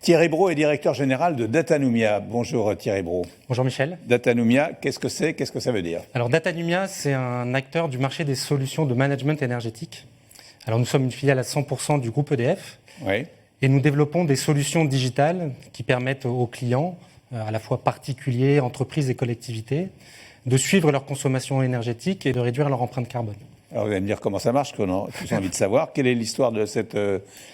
Thierry Brault est directeur général de Datanumia. Bonjour Thierry Brault. Bonjour Michel. Datanumia, qu'est-ce que c'est? Qu'est-ce que ça veut dire? Alors Datanumia, c'est un acteur du marché des solutions de management énergétique. Alors nous sommes une filiale à 100% du groupe EDF. Oui. Et nous développons des solutions digitales qui permettent aux clients, à la fois particuliers, entreprises et collectivités, de suivre leur consommation énergétique et de réduire leur empreinte carbone. Alors vous allez me dire comment ça marche, qu'on a tous envie de savoir. Quelle est l'histoire de cette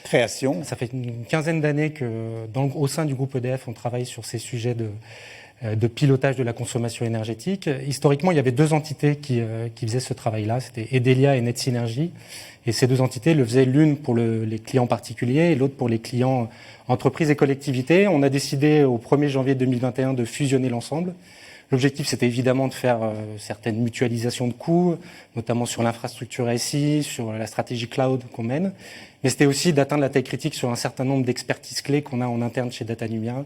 création? Ça fait une quinzaine d'années qu'au sein du groupe EDF, on travaille sur ces sujets de pilotage de la consommation énergétique. Historiquement, il y avait deux entités qui faisaient ce travail-là. C'était Edelia et NetSynergy. Et ces deux entités le faisaient l'une pour les clients particuliers et l'autre pour les clients entreprises et collectivités. On a décidé au 1er janvier 2021 de fusionner l'ensemble. L'objectif, c'était évidemment de faire certaines mutualisations de coûts, notamment sur l'infrastructure SI, sur la stratégie cloud qu'on mène. Mais c'était aussi d'atteindre la taille critique sur un certain nombre d'expertises clés qu'on a en interne chez Datanumia.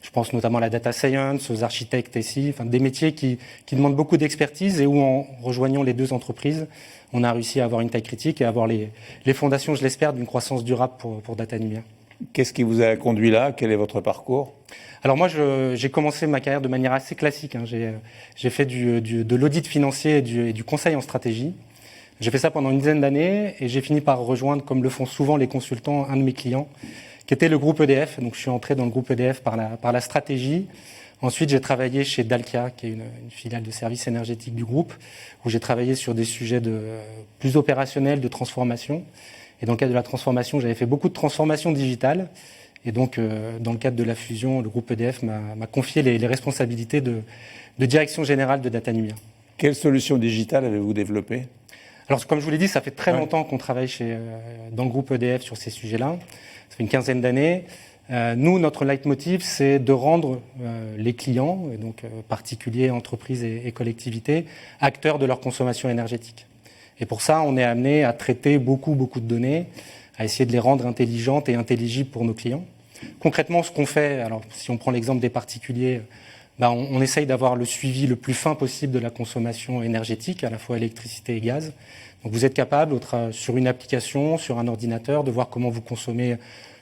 Je pense notamment à la data science, aux architectes SI, enfin des métiers qui demandent beaucoup d'expertise et où, en rejoignant les deux entreprises, on a réussi à avoir une taille critique et à avoir les fondations, je l'espère, d'une croissance durable pour Datanumia. Qu'est-ce qui vous a conduit là? Quel est votre parcours? Alors moi, j'ai commencé ma carrière de manière assez classique. J'ai fait de l'audit financier et du conseil en stratégie. J'ai fait ça pendant une dizaine d'années et j'ai fini par rejoindre, comme le font souvent les consultants, un de mes clients, qui était le groupe EDF. Donc je suis entré dans le groupe EDF par la stratégie. Ensuite, j'ai travaillé chez Dalkia, qui est une filiale de services énergétiques du groupe, où j'ai travaillé sur des sujets plus opérationnels, de transformation. Et dans le cadre de la transformation, j'avais fait beaucoup de transformations digitales. Et donc, dans le cadre de la fusion, le groupe EDF m'a confié les responsabilités de direction générale de Datanumia. Quelle solution digitale avez-vous développée? Alors, comme je vous l'ai dit, ça fait très longtemps qu'on travaille dans le groupe EDF sur ces sujets-là. Ça fait une quinzaine d'années. Nous, notre leitmotiv, c'est de rendre les clients, et donc particuliers, entreprises et collectivités, acteurs de leur consommation énergétique. Et pour ça, on est amené à traiter beaucoup de données, à essayer de les rendre intelligentes et intelligibles pour nos clients. Concrètement, ce qu'on fait, alors si on prend l'exemple des particuliers, on essaye d'avoir le suivi le plus fin possible de la consommation énergétique, à la fois électricité et gaz. Donc vous êtes capable, sur une application, sur un ordinateur, de voir comment vous consommez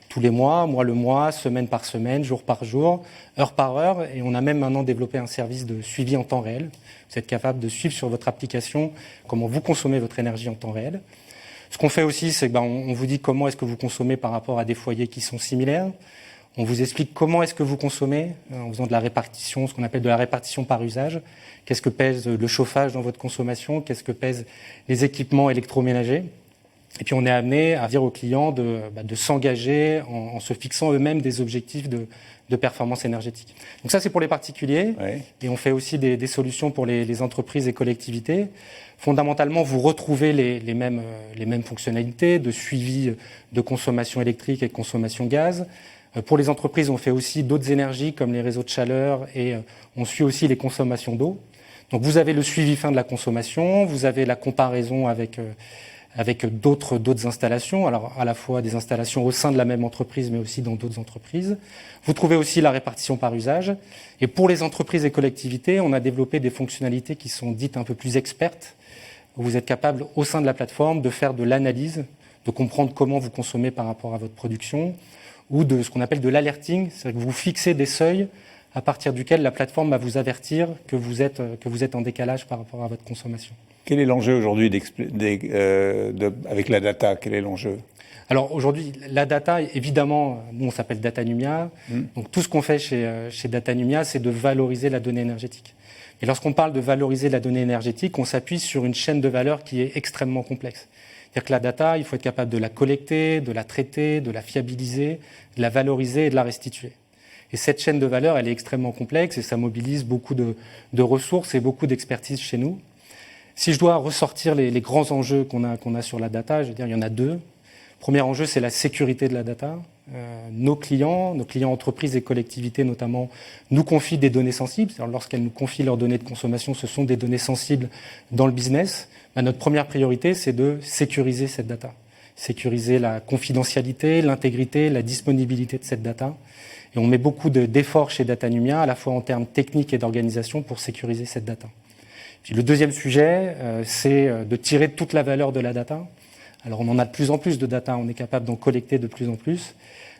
tous les mois le mois, semaine par semaine, jour par jour, heure par heure. Et on a même maintenant développé un service de suivi en temps réel. Vous êtes capable de suivre sur votre application comment vous consommez votre énergie en temps réel. Ce qu'on fait aussi, c'est qu'on vous dit comment est-ce que vous consommez par rapport à des foyers qui sont similaires. On vous explique comment est-ce que vous consommez en faisant de la répartition, ce qu'on appelle de la répartition par usage. Qu'est-ce que pèse le chauffage dans votre consommation? Qu'est-ce que pèsent les équipements électroménagers? Et puis on est amené à dire aux clients de s'engager en se fixant eux-mêmes des objectifs de performance énergétique. Donc ça, c'est pour les particuliers. Oui. Et on fait aussi des solutions pour les entreprises et collectivités. Fondamentalement, vous retrouvez les mêmes fonctionnalités de suivi de consommation électrique et de consommation gaz. Pour les entreprises, on fait aussi d'autres énergies comme les réseaux de chaleur et on suit aussi les consommations d'eau. Donc vous avez le suivi fin de la consommation, vous avez la comparaison avec d'autres installations, alors à la fois des installations au sein de la même entreprise, mais aussi dans d'autres entreprises. Vous trouvez aussi la répartition par usage. Et pour les entreprises et collectivités, on a développé des fonctionnalités qui sont dites un peu plus expertes. Vous êtes capable, au sein de la plateforme, de faire de l'analyse, de comprendre comment vous consommez par rapport à votre production, ou de ce qu'on appelle de l'alerting, c'est-à-dire que vous fixez des seuils à partir duquel la plateforme va vous avertir que vous êtes en décalage par rapport à votre consommation. Quel est l'enjeu aujourd'hui avec la data? Quel est l'enjeu? Alors aujourd'hui, la data, évidemment, nous on s'appelle Datanumia. Donc tout ce qu'on fait chez Datanumia, c'est de valoriser la donnée énergétique. Et lorsqu'on parle de valoriser la donnée énergétique, on s'appuie sur une chaîne de valeur qui est extrêmement complexe. C'est-à-dire que la data, il faut être capable de la collecter, de la traiter, de la fiabiliser, de la valoriser et de la restituer. Et cette chaîne de valeur, elle est extrêmement complexe et ça mobilise beaucoup de ressources et beaucoup d'expertise chez nous. Si je dois ressortir les grands enjeux qu'on a sur la data, je veux dire, il y en a deux. Premier enjeu, c'est la sécurité de la data. Nos clients entreprises et collectivités notamment, nous confient des données sensibles. C'est-à-dire, lorsqu'elles nous confient leurs données de consommation, ce sont des données sensibles dans le business. Notre première priorité, c'est de sécuriser cette data. Sécuriser la confidentialité, l'intégrité, la disponibilité de cette data. Et on met beaucoup d'efforts chez Datanumia, à la fois en termes techniques et d'organisation, pour sécuriser cette data. Puis le deuxième sujet, c'est de tirer toute la valeur de la data. Alors on en a de plus en plus de data, on est capable d'en collecter de plus en plus.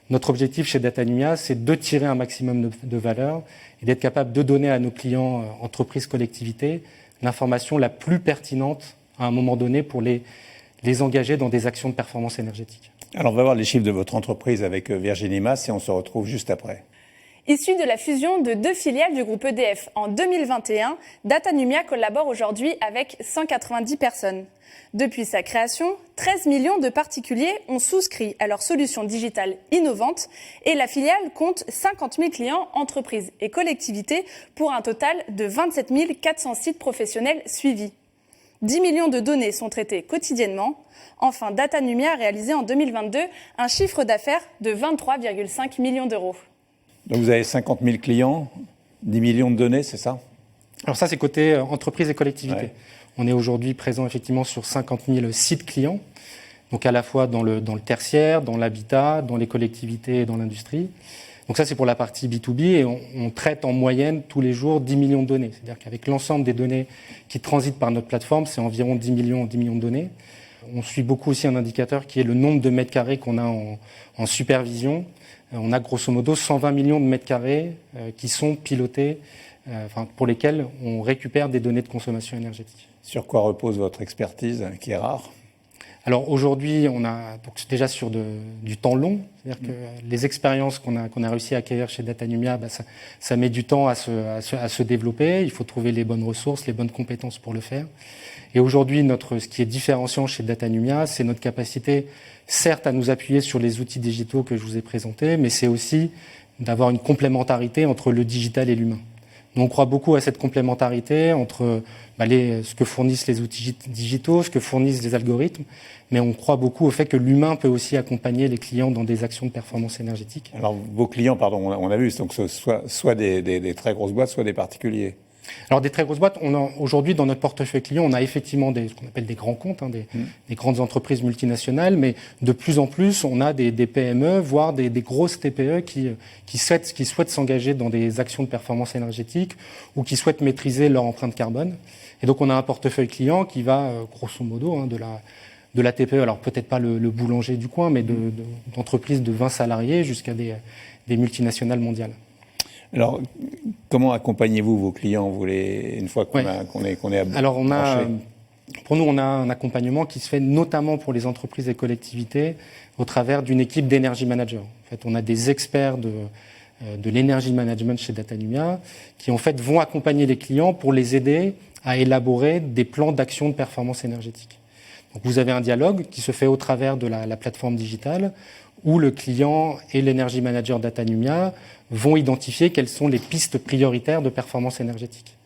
Notre objectif chez Datanumia, c'est de tirer un maximum de valeur et d'être capable de donner à nos clients, entreprises, collectivités, l'information la plus pertinente à un moment donné pour les engager dans des actions de performance énergétique. Alors, on va voir les chiffres de votre entreprise avec Virginie Mas et on se retrouve juste après. Issu de la fusion de 2 filiales du groupe EDF en 2021, Datanumia collabore aujourd'hui avec 190 personnes. Depuis sa création, 13 millions de particuliers ont souscrit à leur solution digitale innovante et la filiale compte 50 000 clients, entreprises et collectivités pour un total de 27 400 sites professionnels suivis. 10 millions de données sont traitées quotidiennement. Enfin, Datanumia a réalisé en 2022 un chiffre d'affaires de 23,5 millions d'euros. Donc vous avez 50 000 clients, 10 millions de données, c'est ça? Alors ça, c'est côté entreprise et collectivité. Ouais. On est aujourd'hui présent effectivement sur 50 000 sites clients, donc à la fois dans le tertiaire, dans l'habitat, dans les collectivités et dans l'industrie. Donc ça, c'est pour la partie B2B et on traite en moyenne tous les jours 10 millions de données. C'est-à-dire qu'avec l'ensemble des données qui transitent par notre plateforme, c'est environ 10 millions de données. On suit beaucoup aussi un indicateur qui est le nombre de mètres carrés qu'on a en supervision. On a grosso modo 120 millions de mètres carrés qui sont pilotés, pour lesquels on récupère des données de consommation énergétique. Sur quoi repose votre expertise, qui est rare? Alors aujourd'hui, on a donc déjà sur du temps long, c'est-à-dire que les expériences qu'on a réussi à acquérir chez Datanumia, ça met du temps à se développer. Il faut trouver les bonnes ressources, les bonnes compétences pour le faire. Et aujourd'hui, ce qui est différenciant chez Datanumia, c'est notre capacité, certes, à nous appuyer sur les outils digitaux que je vous ai présentés, mais c'est aussi d'avoir une complémentarité entre le digital et l'humain. Nous, on croit beaucoup à cette complémentarité entre ce que fournissent les outils digitaux, ce que fournissent les algorithmes, mais on croit beaucoup au fait que l'humain peut aussi accompagner les clients dans des actions de performance énergétique. Alors, vos clients, pardon, on a vu, donc soit des très grosses boîtes, soit des particuliers. Alors, des très grosses boîtes, aujourd'hui, dans notre portefeuille client, on a effectivement ce qu'on appelle des grands comptes, des grandes entreprises multinationales, mais de plus en plus, on a des PME, voire des grosses TPE qui souhaitent s'engager dans des actions de performance énergétique ou qui souhaitent maîtriser leur empreinte carbone. Et donc, on a un portefeuille client qui va, grosso modo, de la TPE, alors peut-être pas le boulanger du coin, mais d'entreprises de 20 salariés jusqu'à des multinationales mondiales. Alors, comment accompagnez-vous vos clients, une fois qu'on est à Alors, pour nous, on a un accompagnement qui se fait notamment pour les entreprises et collectivités au travers d'une équipe d'énergie manager. En fait, on a des experts de l'énergie management chez Datanumia qui, en fait, vont accompagner les clients pour les aider à élaborer des plans d'action de performance énergétique. Donc, vous avez un dialogue qui se fait au travers de la plateforme digitale où le client et l'énergie manager Datanumia vont identifier quelles sont les pistes prioritaires de performance énergétique.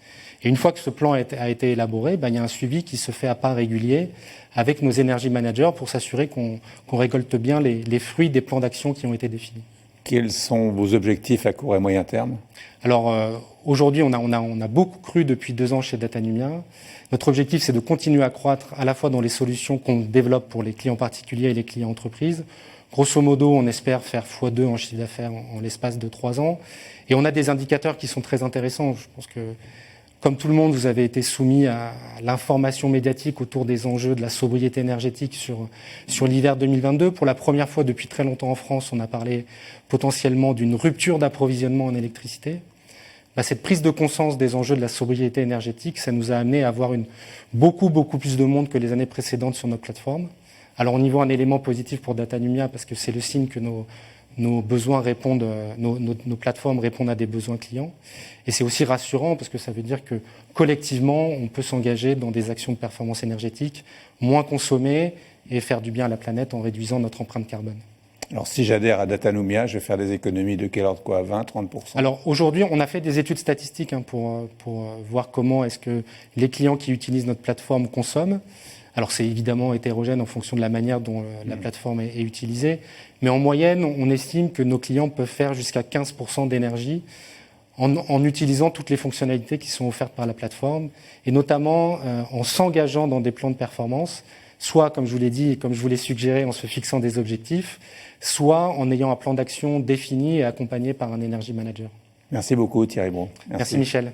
Et une fois que ce plan a été élaboré, il y a un suivi qui se fait à pas régulier avec nos énergie managers pour s'assurer qu'on récolte bien les fruits des plans d'action qui ont été définis. Quels sont vos objectifs à court et moyen terme? Alors aujourd'hui, on a beaucoup cru depuis 2 ans chez Datanumia. Notre objectif, c'est de continuer à croître à la fois dans les solutions qu'on développe pour les clients particuliers et les clients entreprises. Grosso modo, on espère faire x2 en chiffre d'affaires en l'espace de 3 ans. Et on a des indicateurs qui sont très intéressants. Je pense que, comme tout le monde, vous avez été soumis à l'information médiatique autour des enjeux de la sobriété énergétique sur l'hiver 2022. Pour la première fois depuis très longtemps en France, on a parlé potentiellement d'une rupture d'approvisionnement en électricité. Cette prise de conscience des enjeux de la sobriété énergétique, ça nous a amené à avoir beaucoup plus de monde que les années précédentes sur notre plateforme. Alors, on y voit un élément positif pour Datanumia parce que c'est le signe que nos besoins répondent, nos plateformes répondent à des besoins clients. Et c'est aussi rassurant parce que ça veut dire que collectivement, on peut s'engager dans des actions de performance énergétique, moins consommer et faire du bien à la planète en réduisant notre empreinte carbone. Alors, si j'adhère à Datanumia, je vais faire des économies de quel ordre, 20, 30%? Alors, aujourd'hui, on a fait des études statistiques pour voir comment est-ce que les clients qui utilisent notre plateforme consomment. Alors, c'est évidemment hétérogène en fonction de la manière dont la plateforme est utilisée. Mais en moyenne, on estime que nos clients peuvent faire jusqu'à 15% d'énergie en utilisant toutes les fonctionnalités qui sont offertes par la plateforme et notamment en s'engageant dans des plans de performance, soit, comme je vous l'ai dit et comme je vous l'ai suggéré, en se fixant des objectifs, soit en ayant un plan d'action défini et accompagné par un energy manager. Merci beaucoup Thierry Brault. Merci Michel.